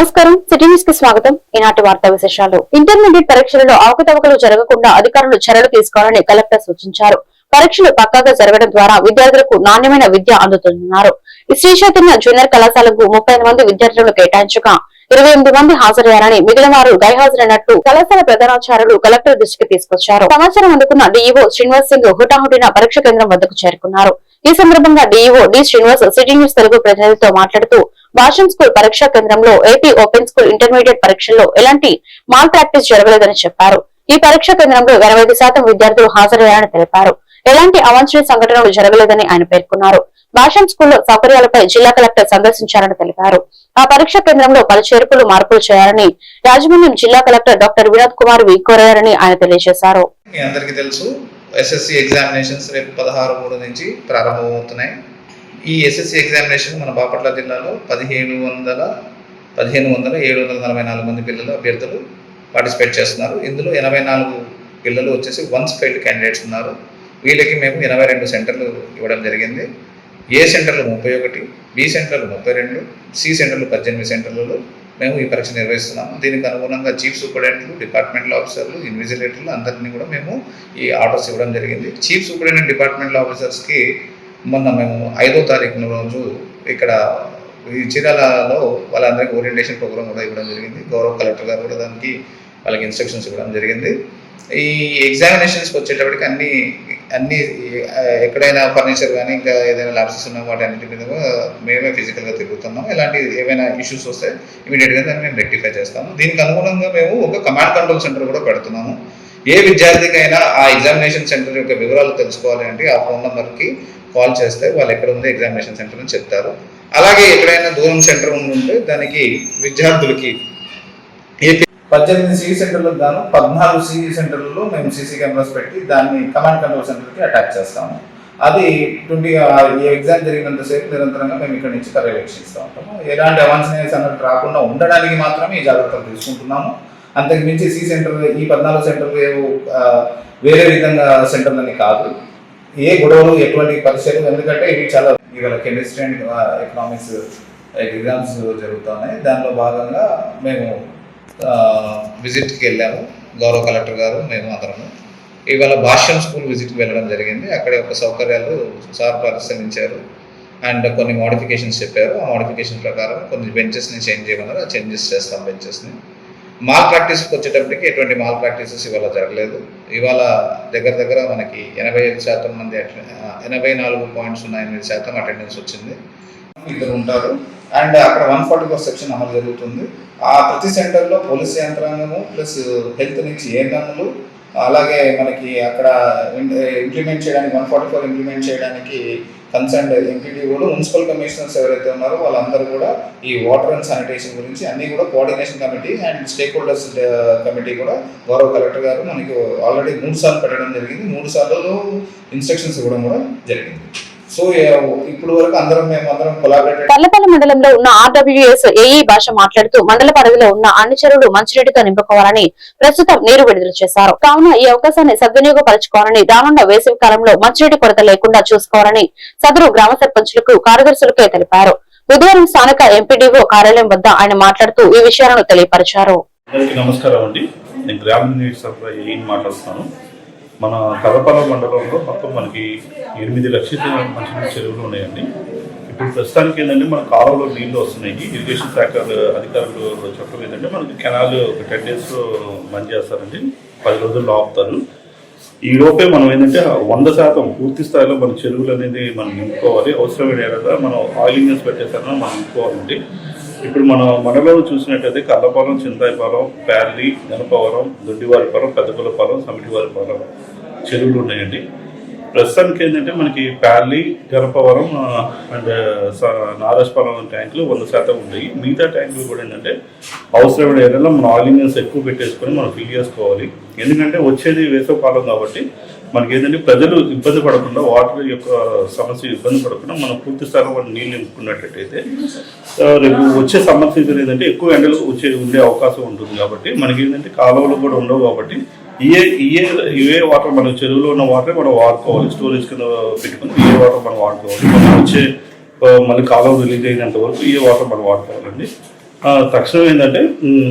నమస్కారం, city news కి స్వాగతం. ఈనాటి వార్తా విశేషాలు. ఇంటర్మీడియట్ పరీక్షలలో అవకతవకలు జరగకుండా అధికారులు చర్యలు తీసుకోవాలని కలెక్టర్ సూచించారు. పరీక్షలు పక్కాగా జరగడం ద్వారా విద్యార్థులకు నాణ్యమైన విద్య అందుతున్నారు. ఈ శ్రీ చైతన్య జూనియర్ కళాశాలకు 35 మంది విద్యార్థులను కేటాయించగా 28 మంది హాజరయ్యారని, మిగిలిన వారు గైహాజరైనట్లు కళాశాల ప్రధానాచార్యులు కలెక్టర్ దృష్టికి తీసుకొచ్చారు. సమాచారం అందుకున్న డీఈఓ శ్రీనివాస్ సింగ్ హుటాహుటిన పరీక్ష కేంద్రం వద్దకు చేరుకున్నారు. ఈ సందర్భంగా DEO D Srinivas city news Telugu ప్రతినిధితో మాట్లాడుతూ భాషం స్కూల్ పరీక్షా కేంద్రంలో ఏపీ ఓపెన్ స్కూల్ ఇంటర్మీడియట్ పరీక్షల్లో ఎలాంటి మాల్ ప్రాక్టీస్ జరగలేదని చెప్పారు. ఈ పరీక్షా కేంద్రంలో 85% విద్యార్థులు హాజరయ్యారని తెలిపారు. ఎలాంటి అవాంఛనీయ సంఘటనలు జరగలేదని ఆయన పేర్కొన్నారు. భాషం స్కూల్లో సౌకర్యాలపై జిల్లా కలెక్టర్ సందర్శించారని తెలిపారు. ఆ పరీక్షా కేంద్రంలో పలు చేర్పులు మార్పులు చేయాలని రాజమండ్రి జిల్లా కలెక్టర్ డాక్టర్ వినోద్ కుమార్ కోరారని ఆయన తెలియజేశారు. ఎస్ఎస్సి ఎగ్జామినేషన్స్ రేపు 16/3 నుంచి ప్రారంభమవుతున్నాయి. ఈ ఎస్ఎస్సి ఎగ్జామినేషన్ మన బాపట్ల జిల్లాలో 744 మంది అభ్యర్థులు పార్టిసిపేట్ చేస్తున్నారు. ఇందులో 84 పిల్లలు వచ్చేసి వన్స్ ఫెయిల్డ్ క్యాండిడేట్స్ ఉన్నారు. వీళ్ళకి మేము 82 సెంటర్లు ఇవ్వడం జరిగింది. ఏ సెంటర్లు 31, బి సెంటర్లు 32, సి సెంటర్లు 18 సెంటర్లలో మేము ఈ పరీక్ష నిర్వహిస్తున్నాము. దీనికి అనుగుణంగా చీఫ్ సూపరింటెండెంట్లు, డిపార్ట్మెంటల్ ఆఫీసర్లు, ఇన్విజిలేటర్లు అందరినీ కూడా మేము ఈ ఆర్డర్స్ ఇవ్వడం జరిగింది. చీఫ్ సూపరింటెండెంట్, డిపార్ట్మెంటల్ ఆఫీసర్స్కి మొన్న మేము 5వ తారీఖున రోజు ఇక్కడ ఈ చీరాలలో వాళ్ళందరికీ ఓరియంటేషన్ ప్రోగ్రామ్ కూడా ఇవ్వడం జరిగింది. గౌరవ కలెక్టర్ గారు కూడా దానికి వాళ్ళకి ఇన్స్ట్రక్షన్స్ ఇవ్వడం జరిగింది. ఈ ఎగ్జామినేషన్స్కి వచ్చేటప్పటికి అన్ని ఎక్కడైనా ఫర్నిచర్ కానీ ఇంకా ఏదైనా ల్యాబ్సెస్ ఉన్న వాటి అన్నింటి మీద మేమే ఫిజికల్గా తిరుగుతున్నాము. ఎలాంటి ఏమైనా ఇష్యూస్ వస్తే ఇమీడియట్గా దాన్ని మేము రెక్టిఫై చేస్తాము. దీనికి అనుగుణంగా మేము ఒక కమాండ్ కంట్రోల్ సెంటర్ కూడా పెడుతున్నాము. ఏ విద్యార్థికైనా ఆ ఎగ్జామినేషన్ సెంటర్ యొక్క వివరాలు తెలుసుకోవాలి అంటే ఆ ఫోన్ నెంబర్కి కాల్ చేస్తే వాళ్ళు ఎక్కడ ఉంది ఎగ్జామినేషన్ సెంటర్ అని చెప్తారు. అలాగే ఎక్కడైనా దూరం సెంటర్ ఉంటే దానికి విద్యార్థులకి 18 సిఈ సెంటర్లకు గాను 14 సిఈ సెంటర్లలో మేము సీసీ కెమెరాస్ పెట్టి దాన్ని కమాండ్ కంట్రోల్ సెంటర్కి అటాచ్ చేస్తాము. అది ఈ ఎగ్జామ్ జరిగినంతసేపు నిరంతరంగా మేము ఇక్కడ నుంచి పర్యవేక్షిస్తూ ఉంటాము. ఎలాంటి అవాంఛనీయ సంఘటనలు రాకుండా ఉండడానికి మాత్రమే ఈ జాగ్రత్తలు తీసుకుంటున్నాము. అంతకు మించి సి సెంటర్ ఈ 14 సెంటర్లు వేరే విధంగా సెంటర్లని కాదు. ఏ గొడవలు, ఎటువంటి పరిచయాలు, ఎందుకంటే ఇవి చాలా ఇవాళ కెమిస్ట్రీ అండ్ ఎకనామిక్స్ ఎగ్జామ్స్ జరుగుతున్నాయి. దానిలో భాగంగా మేము విజిట్కి వెళ్ళాము. గౌరవ కలెక్టర్ గారు, మేము అందరము ఇవాళ భాష్యం స్కూల్ విజిట్కి వెళ్ళడం జరిగింది. అక్కడ ఒక సౌకర్యాలు సార్ పరిశీలించారు అండ్ కొన్ని మోడిఫికేషన్స్ చెప్పారు. ఆ మోడిఫికేషన్ ప్రకారం కొన్ని బెంచెస్ని చేంజ్ చేయమన్నారు. ఆ చేంజెస్ చేస్తాం బెంచెస్ని. మాల్ ప్రాక్టీస్కి వచ్చేటప్పటికి ఎటువంటి మాల్ ప్రాక్టీసెస్ ఇవాళ జరగలేదు. ఇవాళ దగ్గర మనకి 85% మంది 84.08% అటెండెన్స్ వచ్చింది. ఇద్దరు ఉంటారు అండ్ అక్కడ 144 సెక్షన్ అమలు జరుగుతుంది. ఆ ప్రతి సెంటర్లో పోలీస్ యంత్రాంగము ప్లస్ హెల్త్ నుంచి ఏఎన్ఎంలు, అలాగే మనకి అక్కడ ఇంప్లిమెంట్ చేయడానికి 144 ఇంప్లిమెంట్ చేయడానికి కన్సర్న్ ఎంపీడీఓలు, మున్సిపల్ కమిషనర్స్ ఎవరైతే ఉన్నారో వాళ్ళందరూ కూడా ఈ వాటర్ అండ్ శానిటేషన్ గురించి అన్నీ కూడా coordination committee and stake holders committee కూడా గౌరవ కలెక్టర్ గారు మనకి ఆల్రెడీ 3 సార్లు పెట్టడం జరిగింది. 3 సార్లు ఇన్స్ట్రక్షన్స్ ఇవ్వడం కూడా జరిగింది. సో ఇప్పుడు వరకు మేమందరం కొలాబరేట్. పల్లెపల్లి మండలంలో ఉన్న ఆర్డబ్ల్యూఎస్ ఏఈ భాష మాట్లాడుతూ మండల పరిధిలో ఉన్న అన్ని చెరువులు మంచినీటితో నింపుకోవాలని, ప్రస్తుతం నీరు విడుదల చేశారు. కావున ఈ అవకాశాన్ని సద్వినియోగపరచుకోవాలని, రానున్న వేసవి కాలంలో మంచినీటి కొరత లేకుండా చూసుకోవాలని సదరు గ్రామ సర్పంచులకు, కార్యదర్శులకే తెలిపారు. బుధవారం స్థానిక ఎంపీడీఓ కార్యాలయం వద్ద ఆయన మాట్లాడుతూ ఈ విషయాలను తెలియపరిచారు. నమస్కారం అండి, నేను గ్రామీణ నీటి సరఫరా ఏఈని మాట్లాడుతున్నాను. మన కర్రపాలెం మండలంలో మొత్తం మనకి 8 లక్షల మంచినీటి చెరువులు ఉన్నాయండి. ఇప్పుడు ప్రస్తుతానికి ఏంటంటే మన కాలువలో నీళ్లు వస్తున్నాయి. ఇరిగేషన్ శాఖ అధికారులు చెప్పడం ఏంటంటే మనకి కెనాల్ ఒక 10 days బంద్ చేస్తారండి, 10 రోజుల్లో ఆపుతారు. ఈ లోపే మనం ఏంటంటే 100% పూర్తి స్థాయిలో మన చెరువులు అనేది మనం నింపుకోవాలి. అవసరమైన ఏడాది మనం ఆయిలింగ్స్ పెట్టేసారని మనం నింపుకోవాలండి. ఇప్పుడు మన మండలంలో చూసినట్టయితే కర్రపాలెం, చింతాయిపాలెం, ప్యార్లీ, గణపవరం, దొడ్డివారిపాలెం, పెద్దపల్లపాలెం, సమిటివారిపాలెం చెరువులు ఉన్నాయండి. ప్రస్తుతానికి ఏంటంటే మనకి ప్యార్లీ, గణపవరం అండ్ నారాజపాలెం ట్యాంకులు 100% ఉన్నాయి. మిగతా ట్యాంకులు కూడా ఏంటంటే అవసరమైన ఏరియాలో మనం ఆయిలింగ్స్ ఎక్కువ పెట్టేసుకొని మనం ఫిల్ చేసుకోవాలి. ఎందుకంటే వచ్చేది వేసవకాలం కాబట్టి మనకి ఏంటంటే ప్రజలు ఇబ్బంది పడకుండా, వాటర్ యొక్క సమస్య ఇబ్బంది పడకుండా మనం పూర్తి స్థాయిలో మనం నీళ్ళు నింపుకున్నట్టయితే రేపు వచ్చే సమస్య ఏంటంటే ఎక్కువ ఎండలు ఉండే అవకాశం ఉంటుంది. కాబట్టి మనకి ఏంటంటే కాలువలు కూడా ఉండవు. కాబట్టి ఇవే వాటర్ మన చెరువులో ఉన్న వాటర్ మనం వాడుకోవాలి. స్టోరేజ్ కింద పెట్టుకుని ఏ వాటర్ మనం వాడుకోవాలి. మనం వచ్చే మళ్ళీ కాలువ రిలీజ్ అయినంత వరకు ఏ వాటర్ మనం వాడుకోవాలండి. తక్షణం ఏంటంటే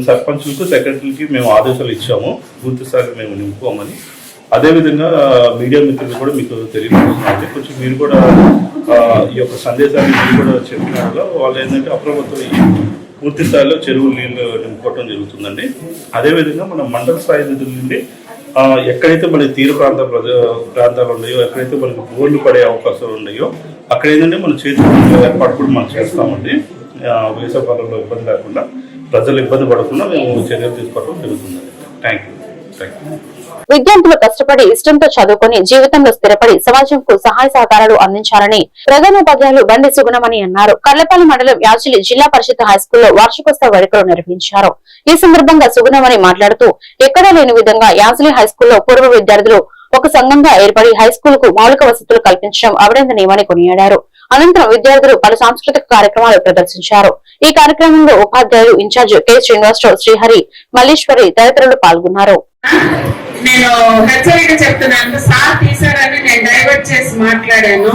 సర్పంచులకు సెక్రటరీకి మేము ఆదేశాలు ఇచ్చాము, పూర్తి స్థాయిలో మేము నింపుకోమని. అదేవిధంగా మీడియా మిత్రులు కూడా మీకు తెలియజేస్తున్నారంటే కొంచెం మీరు కూడా ఈ యొక్క సందేశాన్ని మీరు కూడా చెప్పిన వాళ్ళు ఏంటంటే అప్రమత్తమై పూర్తి స్థాయిలో చెరువులు నీళ్ళు నింపుకోవడం జరుగుతుందండి. అదేవిధంగా మన మండల స్థాయి నిధుల నుండి ఎక్కడైతే మనకి తీర ప్రాంతాలు ఉన్నాయో, ఎక్కడైతే మనకి బోర్లు పడే అవకాశాలు ఉన్నాయో అక్కడ ఏంటంటే మన చేతులు ఏర్పాటు కూడా మనం చేస్తామండి. వేసవకాలంలో ఇబ్బంది లేకుండా, ప్రజలు ఇబ్బంది పడకుండా మేము చర్యలు తీసుకోవడం జరుగుతుందండి. Thank you. విద్యార్థులు కష్టపడి ఇష్టంతో చదువుకొని జీవితంలో స్థిరపడి సమాజంకు సహాయ సహకారాలు అందించాలని ప్రధానోపాధ్యాయులు బండి సుగుణమణి అన్నారు. కర్లపల్లి మండలం యాచిలి జిల్లా పరిషత్ హైస్కూల్లో వార్షికోత్సవ వేడుకలు నిర్వహించారు. ఈ సందర్భంగా సుగుణమణి మాట్లాడుతూ ఎక్కడా లేని విధంగా యాచిలి హైస్కూల్లో పూర్వ విద్యార్థులు ఒక సంఘంగా ఏర్పడి హైస్కూల్ కు మౌలిక వసతులు కల్పించడం అభినందనీయమని కొనియాడారు. అనంతరం విద్యార్థులు పలు సాంస్కృతిక కార్యక్రమాలు ప్రదర్శించారు. ఈ కార్యక్రమంలో ఉపాధ్యాయులు ఇన్ఛార్జ్ కె శ్రీనివాసరావు, శ్రీహరి, మల్లేశ్వరి తదితరులు పాల్గొన్నారు. నేను హెచ్చరిక చెప్తున్నాను, సార్ తీసారని నేను డైవర్ట్ చేసి మాట్లాడాను.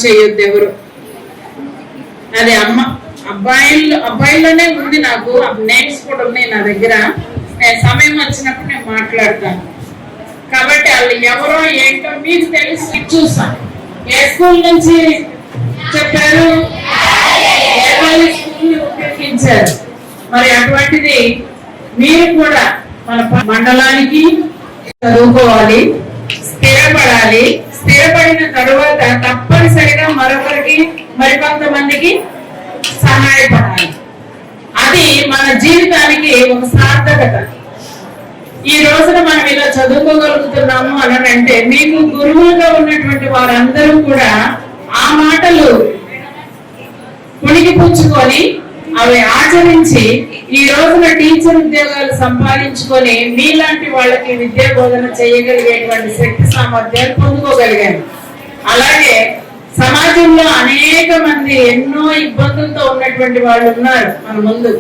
చేయొద్దు ఎవరు, అది అబ్బాయిల్లోనే ఉంది. నాకు నేమ్స్ కూడా ఉన్నాయి నా దగ్గర. నేను సమయం వచ్చినప్పుడు నేను మాట్లాడతాను. కాబట్టి వాళ్ళు ఎవరో ఏంటో మీకు తెలిసి చూసాను. ఏ స్కూల్ నుంచి చెప్పారు, ఏ స్కూల్ ఉపయోగించారు. మరి అటువంటిది మీరు కూడా మన మండలానికి చదువుకోవాలి, స్థిరపడాలి. స్థిరపడిన తరువాత తప్పనిసరిగా మరొకరికి మరికొంతమందికి సహాయపడాలి. అది మన జీవితానికి ఒక సార్థకత. ఈ రోజున మనం ఇలా చదువుకోగలుగుతున్నాము అని అంటే మీకు గురువులుగా ఉన్నటువంటి వారందరూ కూడా ఆ మాటలు పుణికిపుచ్చుకొని అవి ఆచరించి ఈ రోజున టీచర్ ఉద్యోగాలు సంపాదించుకొని మీలాంటి వాళ్ళకి విద్యా బోధన చేయగలిగేటువంటి శక్తి సామర్థ్యాలు పొందుకోగలిగాను. అలాగే సమాజంలో అనేక మంది ఎన్నో ఇబ్బందులతో ఉన్నటువంటి వాళ్ళు ఉన్నారు మన ముందు.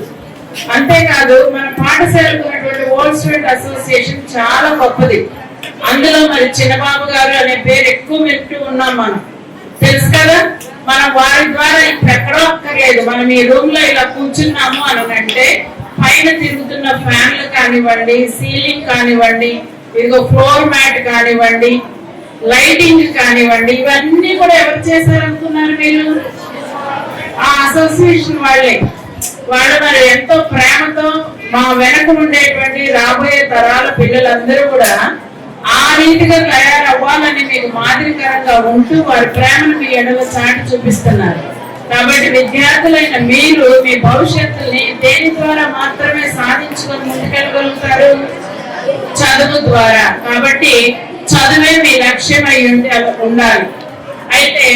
అంతేకాదు మన పాఠశాలకు ఉన్నటువంటి ఓల్డ్ స్టూడెంట్ అసోసియేషన్ చాలా గొప్పది. అందులో మరి చిన్నబాబు గారు అనే పేరు ఎక్కువ వింటూ ఉన్నాం మనం, తెలుసు కదా. మనం వారి ద్వారా ఎక్కడో అక్కర్లేదు, మనం ఈ రూమ్ లో ఇలా కూర్చున్నాము అని అంటే పైన తిరుగుతున్న ఫ్యాన్లు కానివ్వండి, సీలింగ్ కానివ్వండి, ఇదిగో ఫ్లోర్ మ్యాట్ కానివ్వండి, లైటింగ్ కానివ్వండి, ఇవన్నీ కూడా ఎవరు చేశారనుకున్నారు మీరు? ఆ అసోసియేషన్ వాళ్ళే. వాళ్ళు మరి ఎంతో ప్రేమతో మా వెనక ఉండేటువంటి రాబోయే తరాల పిల్లలందరూ కూడా ఆ రీతిగా తయారవ్వాలని మీకు మాదిరికరంగా ఉంటూ వారి ప్రేమను మీ ఎడలో చాటి చూపిస్తున్నారు. కాబట్టి విద్యార్థులైన మీరు మీ భవిష్యత్తుని దేని ద్వారా మాత్రమే సాధించుకొని ముందుకెళ్ళగలుగుతారు? చదువు ద్వారా. కాబట్టి చదువే మీ లక్ష్యమై ఉండాలి. అయితే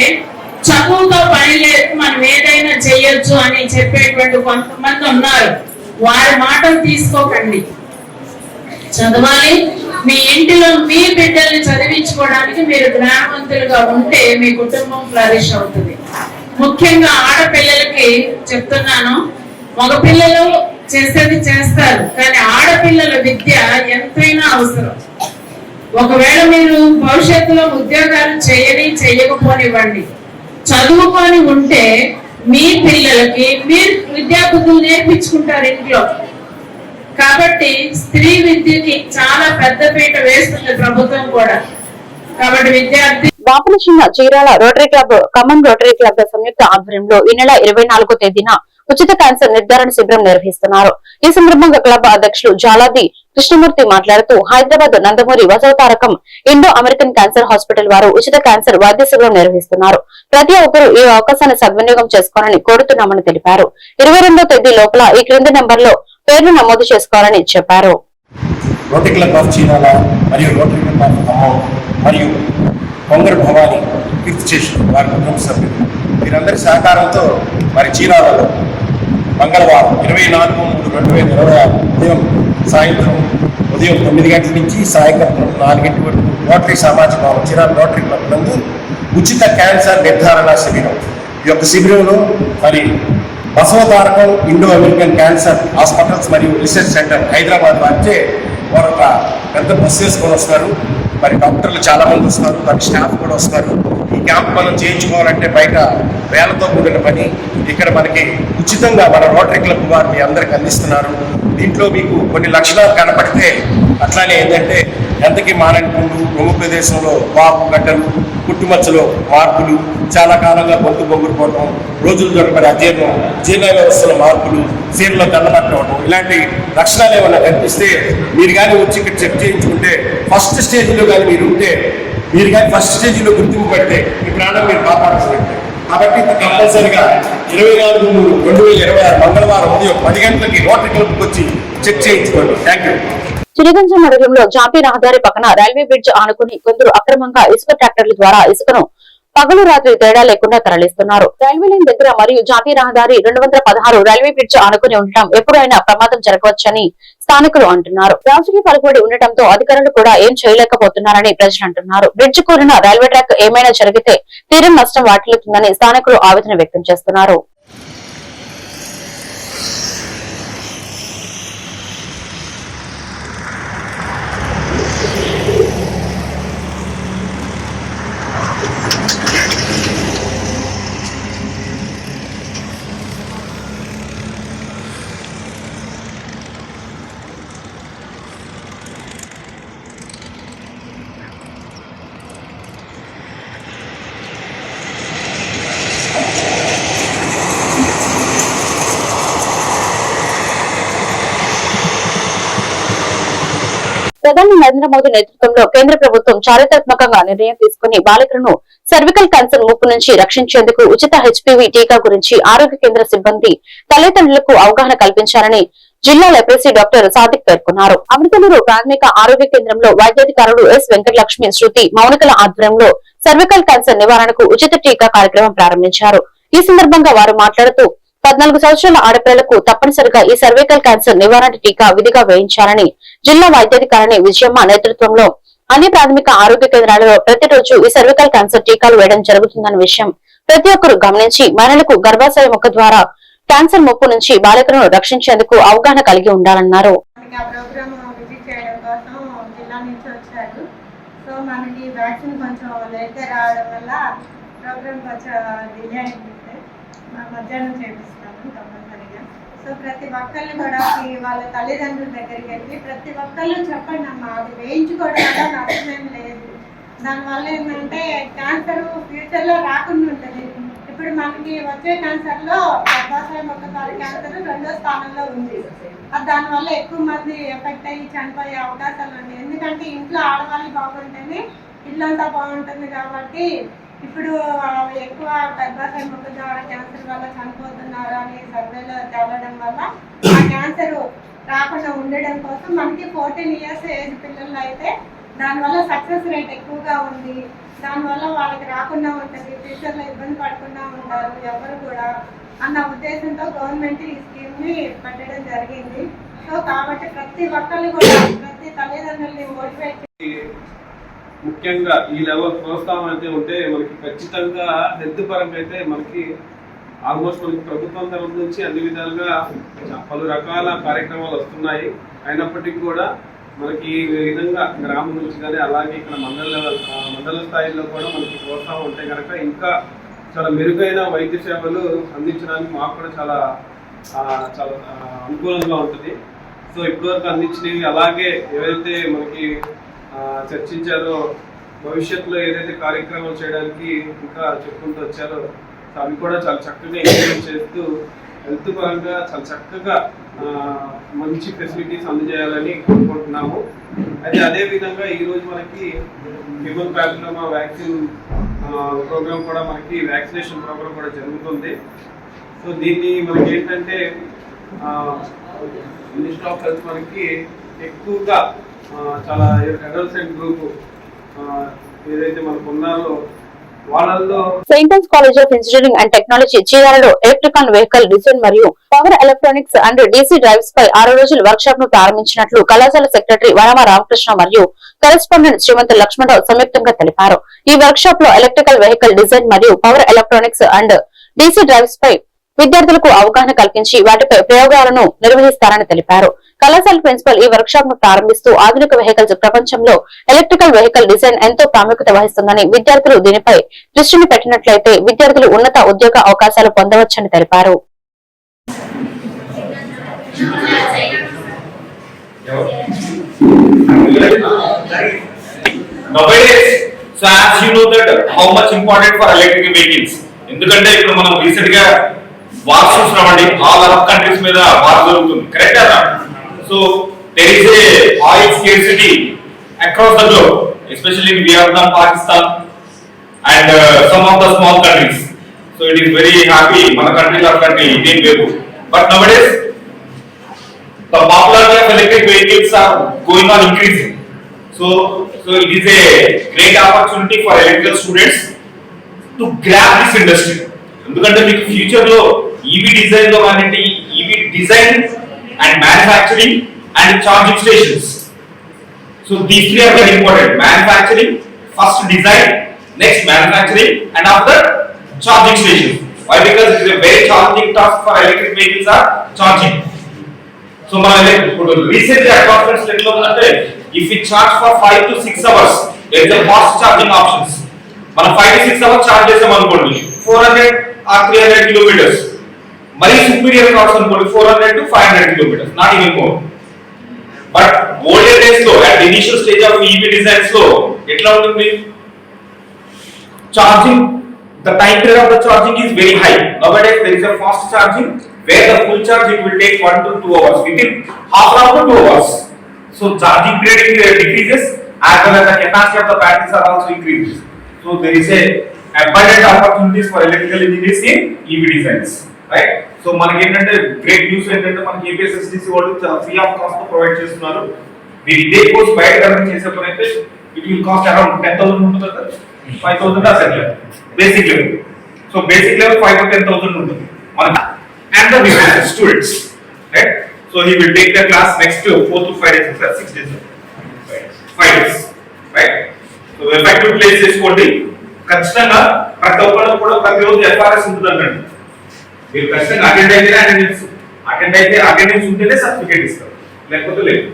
చదువుతో పని లేదు, మనం ఏదైనా చెయ్యొచ్చు అని చెప్పేటువంటి కొంతమంది ఉన్నారు. వారి మాటలు తీసుకోకండి. చదవాలి. మీ ఇంటిలో మీ బిడ్డల్ని చదివించుకోవడానికి మీరు జ్ఞానవంతులుగా ఉంటే మీ కుటుంబం ఫ్లరిష్ అవుతుంది. ముఖ్యంగా ఆడపిల్లలకి చెప్తున్నాను, మగపిల్లలు చేసేది చేస్తారు, కానీ ఆడపిల్లల విద్య ఎంతైనా అవసరం. ఒకవేళ మీరు భవిష్యత్తులో ఉద్యోగాలు చేయకపోనివ్వండి, చదువుకొని ఉంటే మీ పిల్లలకి మీరు విద్యాబుద్ధులు నేర్పించుకుంటారు ఇంట్లో. కాబట్టి స్త్రీ విద్యకి చాలా పెద్దపీట వేస్తుంది ప్రభుత్వం కూడా. కాబట్టి విద్యార్థి బాపుల చిన్న Chirala rotary club, Khammam rotary club సంయుక్త ఆధ్వర్యంలో ఈ నెల 24వ తేదీన ఉచిత క్యాన్సర్ నిర్ధారణ శిబిరం నిర్వహిస్తున్నారు. ఈ సందర్భంగా క్లబ్ అధ్యక్షులు జాలాది కృష్ణమూర్తి మాట్లాడుతూ Hyderabad Nandamuri Basavatarakam Indo American cancer hospital వారు ఉచిత క్యాన్సర్ వైద్య శిబిరం నిర్వహిస్తున్నారు. ప్రతి ఒక్కరూ ఈ అవకాశాన్ని సద్వినియోగం చేసుకోవాలని కోరుతున్నామని తెలిపారు. 22వ తేదీ లోపల ఈ క్రింది నెంబర్లో పేర్లు నమోదు చేసుకోవాలని చెప్పారు. రోటరీ క్లబ్ ఆఫ్ చీరాల మరియు రోటరీ క్లబ్ ఆఫ్ ఖమ్మం మరియు కొంగర్ భవానీ కీర్తి స్టేషన్ వారి కుటుంబ సభ్యులు వీరందరి సహకారంతో మరి చీరాలలో మంగళవారం 24/3/2020 ఉదయం 9 గంటల నుంచి సాయంత్రం 4 గంటల వరకు రోటరీ సామాజిక భవనం చీరాల రోటరీ క్లబ్ నందు ఉచిత క్యాన్సర్ నిర్ధారణ శిబిరం. ఈ యొక్క శిబిరంలో మరి Basavatarakam Indo American cancer hospitals మరియు రీసెర్చ్ సెంటర్ హైదరాబాద్ వారిచే వారు ఒక పెద్ద బస్సు వేసుకొని వస్తారు. మరి డాక్టర్లు చాలా మంది వస్తారు, వారి స్టాఫ్ కూడా వస్తారు. ఈ క్యాంప్ మనం చేయించుకోవాలంటే బయట వేలతో కూడిన పని. ఇక్కడ మనకి ఉచితంగా మన రోటరీ క్లబ్ వారు మీ అందరికి అందిస్తున్నారు. దీంట్లో మీకు కొన్ని లక్షణాలు కనపడితే అట్లానే ఏంటంటే ఎంతకి మారని పుండు, రొమ్ము ప్రదేశంలో వాపు గడ్డలు, పుట్టుమచ్చలో మార్పులు, చాలా కాలంగా గొంతు బొగ్గురుపోవటం, రోజులు దొరకబడి అజీర్ణం, జీర్ణ వ్యవస్థలో మార్పులు, సీరలో తెల్లబట్టడం, ఇలాంటి లక్షణాలు ఏమైనా కనిపిస్తే మీరు కానీ వచ్చి ఇక్కడ చెక్ చేయించుకుంటే ఫస్ట్ స్టేజ్లో కానీ మీరు ఉంటే, మీరు కానీ ఫస్ట్ స్టేజ్లో గుర్తింపు పెడితే ఈ ప్రాణం మీరు కాపాడుతున్నట్టే. కాబట్టి కంపల్సరిగా 24/3/2026 మంగళవారం ఉదయం 10 గంటలకి రోటరీ క్లబ్కి వచ్చి చెక్ చేయించుకోండి. Thank you. చిరిగంజం మండలంలో జాతీయ రహదారి పక్కన రైల్వే బ్రిడ్జ్ ఆనుకుని కొందరు అక్రమంగా ఇసుక ట్రాక్టర్ల ద్వారా ఇసుకను పగలు రాత్రి తేడా లేకుండా తరలిస్తున్నారు. రైల్వే లైన్ దగ్గర మరియు జాతీయ రహదారి 216 రైల్వే బ్రిడ్జ్ ఆనుకుని ఉండటం ఎప్పుడైనా ప్రమాదం జరగవచ్చని స్థానికులు అంటున్నారు. రాజకీయ పలుకుబడి ఉండటంతో అధికారులు కూడా ఏం చేయలేకపోతున్నారని ప్రజలు అంటున్నారు. బ్రిడ్జ్ కూలిన రైల్వే ట్రాక్ ఏమైనా జరిగితే తీరం నష్టం వాటిల్లుతుందని స్థానికులు ఆవేదన వ్యక్తం చేస్తున్నారు. ప్రధాని నరేంద్ర మోదీ నేతృత్వంలో కేంద్ర ప్రభుత్వం చారిత్రాత్మకంగా నిర్ణయం తీసుకుని బాలికలను సర్వికల్ క్యాన్సర్ ముప్పు నుంచి రక్షించేందుకు ఉచిత హెచ్పివి టీకా గురించి ఆరోగ్య కేంద్ర సిబ్బంది తల్లిదండ్రులకు అవగాహన కల్పించాలని జిల్లా లెప్రసీ డాక్టర్ సాదిక్ పేర్కొన్నారు. అమృతలూరు ప్రాథమిక ఆరోగ్య కేంద్రంలో వైద్యాధికారులు ఎస్ వెంకటలక్ష్మి, శృతి, మౌనికల ఆధ్వర్యంలో సర్వికల్ క్యాన్సర్ నివారణకు ఉచిత టీకా కార్యక్రమం ప్రారంభించారు. ఈ సందర్భంగా వారు మాట్లాడుతూ 14 సంవత్సరాల ఆడపిల్లలకు తప్పనిసరిగా ఈ సర్వికల్ క్యాన్సర్ నివారణ టీకా విధిగా వేయించాలని జిల్లా వైద్యాధికారిణి విజయమ్మ నేతృత్వంలో అన్ని ప్రాథమిక ఆరోగ్య కేంద్రాలలో ప్రతిరోజు ఈ సర్వికల్ క్యాన్సర్ టీకాలు వేయడం జరుగుతుందన్న విషయం ప్రతి ఒక్కరూ గమనించి మహిళలకు గర్భాశయ ముఖ ద్వారా క్యాన్సర్ ముప్పు నుంచి బాలికలను రక్షించేందుకు అవగాహన కలిగి ఉండాలన్నారు. మధ్యాహ్నం చేపిస్తాము కంపల్సరీగా. సో ప్రతి ఒక్కళ్ళు కూడా వాళ్ళ తల్లిదండ్రుల దగ్గరికి వెళ్ళి ప్రతి ఒక్కళ్ళు చెప్పండి అమ్మా, అది వేయించుకోవడం వల్ల నష్టమేం లేదు. దానివల్ల ఏంటంటే క్యాన్సర్ ఫ్యూచర్లో రాకుండా ఉంటుంది. ఇప్పుడు మనకి వచ్చే క్యాన్సర్లో గర్భాశయ ముఖ క్యాన్సర్ 2వ స్థానంలో ఉంది. దానివల్ల ఎక్కువ మంది ఎఫెక్ట్ అయ్యి చనిపోయే అవకాశాలు ఉన్నాయి. ఎందుకంటే ఇంట్లో ఆడవాళ్ళు బాగుంటేనే ఇల్లంతా బాగుంటుంది. కాబట్టి ఇప్పుడు ఎక్కువ గర్భాశయ ముఖ ద్వారా క్యాన్సర్ వల్ల చనిపోతున్నారు అని సర్వేలో తేలడం వల్ల ఆ క్యాన్సర్ రాకుండా ఉండడం కోసం మనకి 14 years ఏజ్ పిల్లలు అయితే దానివల్ల సక్సెస్ రేట్ ఎక్కువగా ఉంది. దానివల్ల వాళ్ళకి రాకుండా ఉంటుంది, ఫ్యూచర్లో ఇబ్బంది పడకుండా ఉంటారు ఎవరు కూడా అన్న ఉద్దేశంతో గవర్నమెంట్ ఈ స్కీమ్ని పెట్టడం జరిగింది. సో కాబట్టి ప్రతి ఒక్కళ్ళు కూడా ప్రతి తల్లిదండ్రుల్ని మోటివేట్ ముఖ్యంగా ఈ లెవెల్ ప్రోత్సాహం అయితే ఉంటే మనకి ఖచ్చితంగా హెల్త్ పరంగా అయితే మనకి ఆల్మోస్ట్ మనకి ప్రభుత్వం తరఫు నుంచి అన్ని విధాలుగా పలు రకాల కార్యక్రమాలు వస్తున్నాయి. అయినప్పటికీ కూడా మనకి ఈ విధంగా గ్రామం నుంచి కానీ అలాగే ఇక్కడ మండల స్థాయిలో కూడా మనకి ప్రోత్సాహం ఉంటే కనుక ఇంకా చాలా మెరుగైన వైద్య సేవలు అందించడానికి మాకు కూడా చాలా చాలా అనుకూలంగా ఉంటుంది. సో ఇప్పటివరకు అందించినవి అలాగే ఏవైతే మనకి చర్చించారో భవిష్యత్తులో ఏదైతే కార్యక్రమాలు చేయడానికి ఇంకా చెప్పుకుంటూ వచ్చారో అవి కూడా చాలా చక్కగా ఇంప్లిమెంట్ చేస్తూ హెల్త్ పరంగా చాలా చక్కగా మంచి ఫెసిలిటీస్ అందజేయాలని కోరుకుంటున్నాము. అయితే అదేవిధంగా ఈరోజు మనకి హ్యూమన్ ప్యాపిలోమా వ్యాక్సిన్ ప్రోగ్రామ్ కూడా మనకి వ్యాక్సినేషన్ ప్రోగ్రామ్ కూడా జరుగుతుంది. సో దీన్ని మనకి ఏంటంటే మినిస్టర్ ఆఫ్ హెల్త్ మనకి ఎక్కువగా చాలా అడల్సెంట్ గ్రూప్ ఏదైతే మనకు ఉన్నారో వాళ్ళల్లో saint Ann's college of engineering and technology చీరాలలో ఎలక్ట్రికల్ వెహికల్ డిజైన్ మరియు power electronics and DC drives పై 6 రోజుల వర్క్ షాప్ ను ప్రారంభించినట్లు కళాశాల సెక్రటరీ వనమ రామకృష్ణ మరియు కరెస్పాండెంట్ శ్రీమంత్ లక్ష్మణరావు సంయుక్తంగా తెలిపారు. ఈ వర్క్ షాప్ లో ఎలక్ట్రికల్ వెహికల్ డిజైన్ మరియు power electronics and DC drives పై విద్యార్థులకు అవగాహన కల్పించి వాటిపై ప్రయోగాలను నిర్వహిస్తారని తెలిపారు. కళాశాల ప్రిన్సిపల్ ఈ వర్క్ షాప్ ను ప్రారంభిస్తూ ఆధునిక వెహికల్స్ ప్రపంచంలో ఎలక్ట్రికల్ వెహికల్ డిజైన్ ఎంతో ప్రాముఖ్యత వహిస్తుందని, విద్యార్థులు దీనిపై దృష్టిని పెట్టినట్లయితే విద్యార్థులు ఉన్నత ఉద్యోగ అవకాశాలు పొందవచ్చని తెలిపారు. Nowadays, so as you know that how much important for electric vehicles. ఎందుకంటే ఇప్పుడు మనం రీసెంట్ గా వార్ చూస్తున్నామండి, ఆల్ అరబ్ కంట్రీస్ మీద వార్ జరుగుతుంది, కరెక్ట్ అన్నా? So there is a oil scarcity across the globe, especially in Vietnam, Pakistan and some of the small countries. So it is very happy మన కంట్రీలో అట్లాంటి ఇదేం లేవు. But nowadays the popularity of electric vehicles are going on increasing. So it is a great opportunity for electrical students to grab this industry. ఎందుకంటే మీకు future లో EV design లో కానివ్వండి, EV design and manufacturing and charging stations. So these three are very important. Manufacturing first, design next manufacturing and after charging station. Why? Because it is a very challenging task for electric vehicles or charging. So మన ఇప్పుడు recently advancements ఎట్లా ఉందంటే, if you charge for 5 to 6 hours there is a fast charging options. మనం 5 to 6 hours charge చేసాం అనుకోండి 400 or 300 kilometers. మరి superior cars అనుకోండి 400 to 500 kilometers, not even more. But olden days లో at initial stage of EV designs లో ఎట్లా ఉంటుంది? Charging, the time period of the charging is very high. Nowadays there is a fast charging where the full charge it will take 1 to 2 hours, within half an hour to 2 hours. So charging period decreases as well as the capacity of the batteries are also increases. So there is a abundant opportunities for electrical engineers in EV designs, right? So మనకి ఏంటంటే great news ఏంటంటే మనకి APSSDC వాళ్ళు free of cost provide చేస్తున్నారు. మీరు ఇదే course బయట correct చేసేప్పుడైతే ఇట్ విల్ కాస్ట్ అరౌండ్ 10,000 ఉంటుంది కదా, 5,000 asset level, basic level. So basic level 5 to 10,000 ఉంటుంది మనకి. And the students, right? So he will take the class next 4 to 5 days, 6 days, 5 days, right? So effective place చేసుకోండి. ఖచ్చితంగా ప్రతి ఒక్కరు కూడా ప్రతిరోజు ఎఫ్ఆర్ఎస్ ఉంటుందండి. మీరు ఖచ్చితంగా అటెండ్ అయితే అటెండెన్స్ ఉంటేనే సర్టిఫికేట్ ఇస్తారు, లేకపోతే లేదు.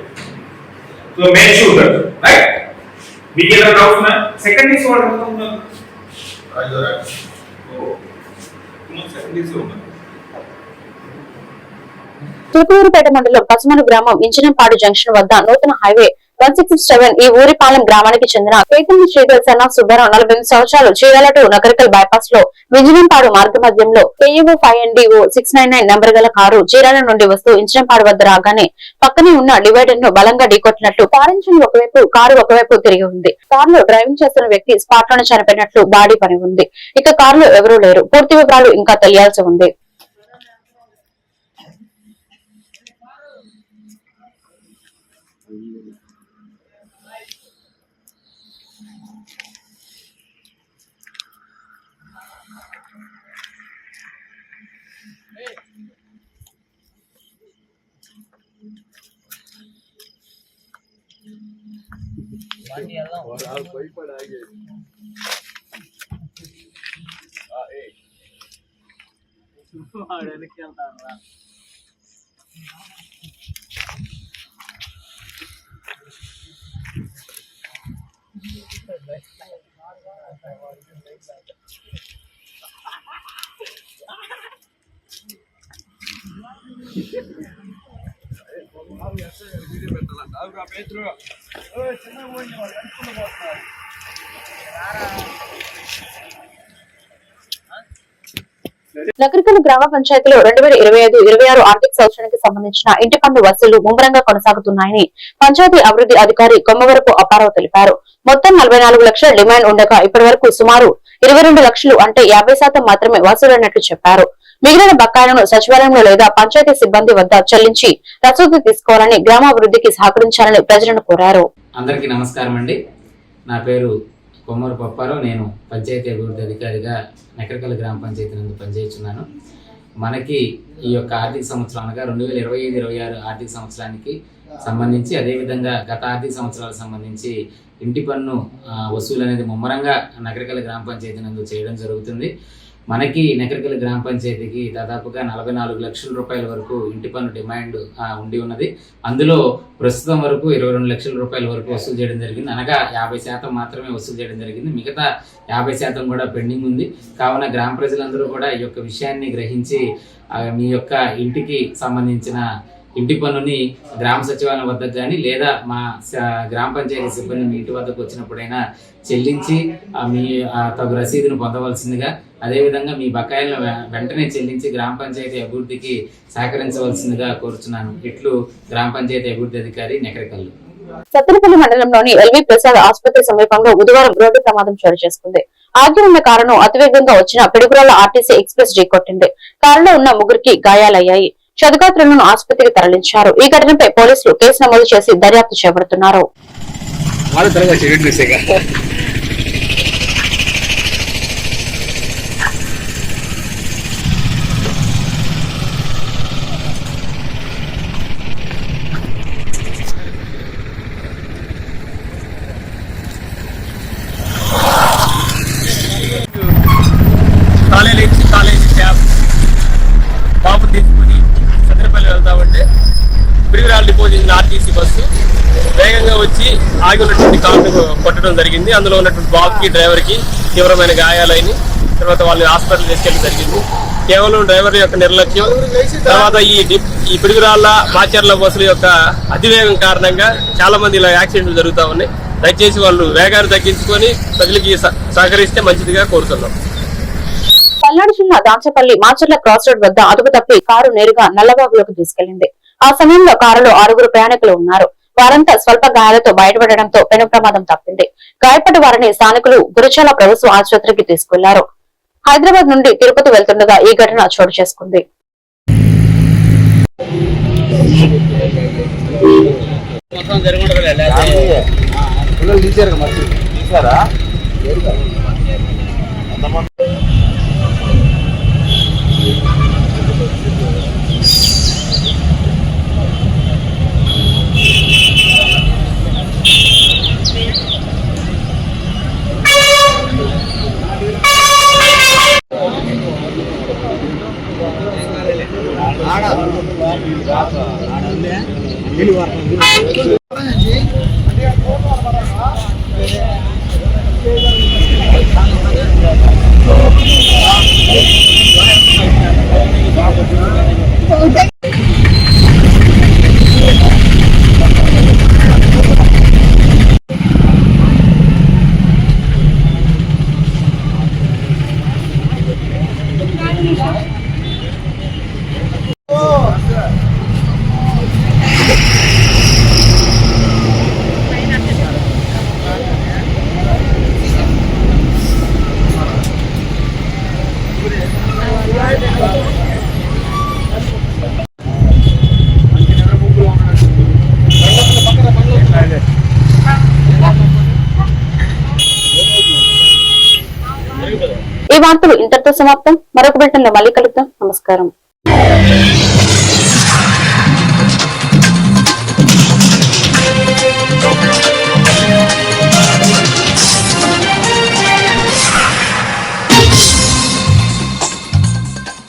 So make sure that, right? మీకు ఏదైనా డౌట్స్ ఉన్నా సెకండ్ డేస్ వాళ్ళు ఉన్నారు, సెకండ్ డేస్ ఉన్నారు. తూర్పుపేట మండలం పసుమను గ్రామం ఇంజనంపాడు జంక్షన్ వద్ద నూతన హైవే 167 ఈ ఊరిపాలెం గ్రామానికి చెందిన కేతన్ శ్రీధర్ సన్నా సుబ్బారావు 48 సంవత్సరాలు చీరాల టు నగరికల్ బైపాస్ లో వింజనంపాడు మార్గ మధ్యంలో KAO 5NDO 699 నంబర్ గల కారు చీరాల నుండి వస్తూ ఇంజనంపాడు వద్ద రాగానే పక్కనే ఉన్న డివైడర్ ను బలంగా ఢీకొట్టినట్లు కారించిన ఒకవైపు కారు ఒకవైపు తిరిగి ఉంది. కారులో డ్రైవింగ్ చేస్తున్న వ్యక్తి స్పాట్ లోనే చనిపోయినట్లు బాడీ పని ఉంది. ఇక కారులో ఎవరూ లేరు. పూర్తి వివరాలు ఇంకా తెలియాల్సి ఉంది. నగరికల్ గ్రామ పంచాయతీలో 2025-26 ఆర్థిక సంవత్సరానికి సంబంధించిన ఇంటి పన్ను వసూలు ముమ్మరంగా కొనసాగుతున్నాయని పంచాయతీ అభివృద్ధి అధికారి కొమ్మవరపు అప్పారావు తెలిపారు. మొత్తం 44 లక్షల డిమాండ్ ఉండగా ఇప్పటి వరకు సుమారు 22 లక్షలు అంటే 50% మాత్రమే వసూలైనట్లు చెప్పారు. మిగిలిన బకాయిలను సచివాలయంలో లేదా పంచాయతీ సిబ్బంది వద్ద చెల్లించి రసీదు తీసుకోవాలని గ్రామాభివృద్ధికి సహకరించాలని ప్రజలను కోరారు. అందరికీ నమస్కారం అండి. నా పేరు కొమ్మవరపు అప్పారావు. నేను పంచాయతీ అభివృద్ధి అధికారిగా నగరికల్ గ్రామ పంచాయతీ నందు పనిచేస్తున్నాను. మనకి ఈ యొక్క ఆర్థిక సంవత్సరం అనగా 2025-26 ఆర్థిక సంవత్సరానికి సంబంధించి, అదేవిధంగా గత ఆర్థిక సంవత్సరాలకు సంబంధించి ఇంటి పన్ను వసూలు అనేది ముమ్మరంగా నగరికల్ గ్రామ పంచాయతీ నందు చేయడం జరుగుతుంది. మనకి నకరికల్ గ్రామ పంచాయతీకి దాదాపుగా 44 లక్షల రూపాయల వరకు ఇంటి పన్ను డిమాండ్ ఉండి ఉన్నది. అందులో ప్రస్తుతం వరకు 22 లక్షల రూపాయల వరకు వసూలు చేయడం జరిగింది. అనగా 50% మాత్రమే వసూలు చేయడం జరిగింది. మిగతా 50% కూడా పెండింగ్ ఉంది. కావున గ్రామ ప్రజలందరూ కూడా ఈ యొక్క విషయాన్ని గ్రహించి మీ యొక్క ఇంటికి సంబంధించిన ఇంటి పన్నుని గ్రామ సచివాలయం వద్దకు కానీ లేదా మా గ్రామ పంచాయతీ సిబ్బంది మీ ఇంటి వద్దకు వచ్చినప్పుడైనా చెల్లించి మీ తగు రసీదును పొందవలసిందిగా, అదేవిధంగా మీ బకాయిలను వెంటనే చెల్లించి గ్రామ పంచాయతీ అభివృద్ధికి సహకరించవలసిందిగా కోరుచున్నాను. ఇట్లు గ్రామ పంచాయతీ అభివృద్ధి అధికారి నెకరికల్లు. సత్తెనపల్లి మండలంలోని ఎల్వి ప్రసాద్ ఆసుపత్రి సమీపంలో బుధవారం రోడ్డు ప్రమాదం చోటు చేసుకుంది. ఆగి ఉన్న కారును అతివేగంగా వచ్చిన పిడుగురాళ్ల ఆర్టీసీ ఎక్స్ప్రెస్ ఢీకొట్టింది. కారులో ఉన్న ముగ్గురికి గాయాలయ్యాయి. క్షతగాత్రులను ఆసుపత్రికి తరలించారు. ఈ ఘటనపై పోలీసులు కేసు నమోదు చేసి దర్యాప్తు చేపడుతున్నారు. కాలేజీ క్యాబ్ బాబు తీసుకుని సత్తెనపల్లి వెళ్తామంటే పిడుగురాళ్ళ డిపో చెందిన ఆర్టీసీ బస్సు వేగంగా వచ్చి ఆగి ఉన్నటువంటి కారును కొట్టడం జరిగింది. అందులో ఉన్నటువంటి బాబుకి డ్రైవర్కి తీవ్రమైన గాయాలైన తర్వాత వాళ్ళని హాస్పిటల్ తీసుకెళ్ళడం జరిగింది. కేవలం డ్రైవర్ యొక్క నిర్లక్ష్యం, తర్వాత ఈ పిడుగురాళ్ళ మాచర్ల బస్సుల యొక్క అతివేగం కారణంగా చాలా మంది ఇలా యాక్సిడెంట్లు జరుగుతూ ఉన్నాయి. దయచేసి వాళ్ళు వేగాన్ని తగ్గించుకొని ప్రజలకి సహకరిస్తే మంచిదిగా కోరుతున్నాం. పల్నాడు జిల్లా దాంచపల్లి మాచర్ల క్రాస్ రోడ్ వద్ద అదుపు తప్పి కారు నేరుగా నల్లబాబులోకి తీసుకెళ్లింది. ఆ సమయంలో కారులో 6 ప్రయాణికులు ఉన్నారు. వారంతా స్వల్ప గాయాలతో బయటపడడంతో పెను ప్రమాదం తప్పింది. గాయపడ్డ వారిని స్థానికులు గురజాల ప్రభుత్వ ఆసుపత్రికి తీసుకెళ్లారు. హైదరాబాద్ నుండి తిరుపతి వెళ్తుండగా ఈ ఘటన చోటు చేసుకుంది. ఈ వార్తలు ఇంతటితో సమాప్తం. మరొక బులెటిన్లో మళ్ళీ కలుద్దాం. నమస్కారం.